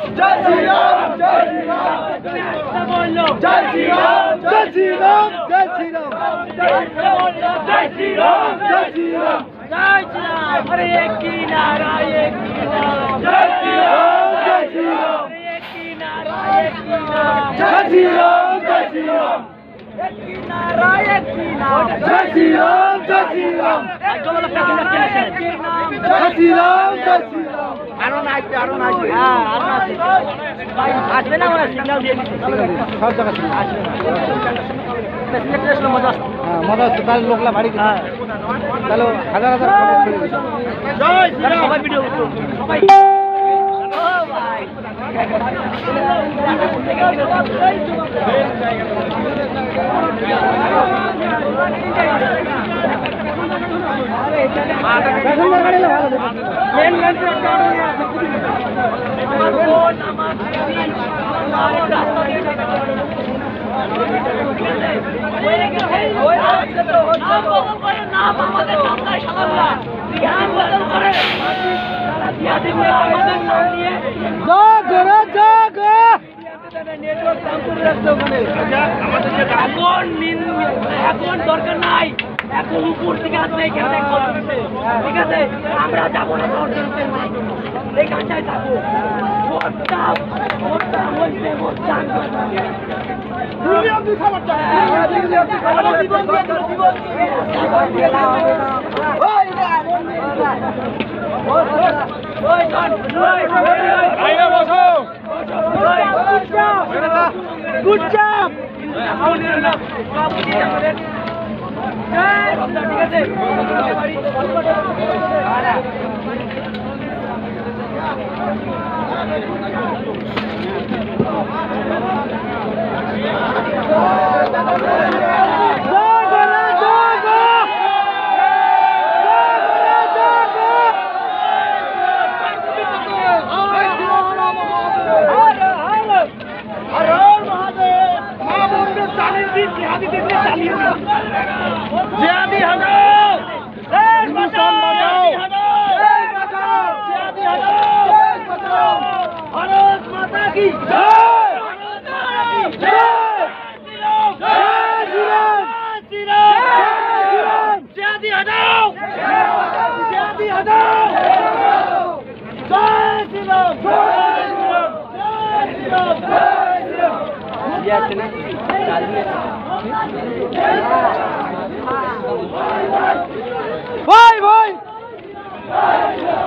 जय श्री राम जय श्री राम जय श्री राम जय श्री राम जय श्री राम जय श्री राम जय श्री राम जय श्री राम अरे एक की नारा एक की नाम जय श्री राम जय श्री राम एक की नारा एक की नाम जय श्री राम जय श्री राम एक की नारा एक की नाम जय श्री राम जय श्री राम जय श्री राम जय श्री राम আরো না হ্যাঁ আরো ভাই আসবে না আমরা সিগন্যাল দিয়ে দিচ্ছি সব জায়গা আসবে সিলেক্টেশন মজা হ্যাঁ মজা তাহলে লোকলা বাড়ি হ্যাঁ তাহলে হাজার হাজার ফটো ছেড়ে দিই জয় শ্রী রাম সবাই ভিডিও করো সবাই ও ভাই এখন দরকার নাই এখন উপর থেকে আসলে এখানে ঠিক আছে আমরা যাবো না এখানটায় যাবো Good job! Vai, vai! Vai!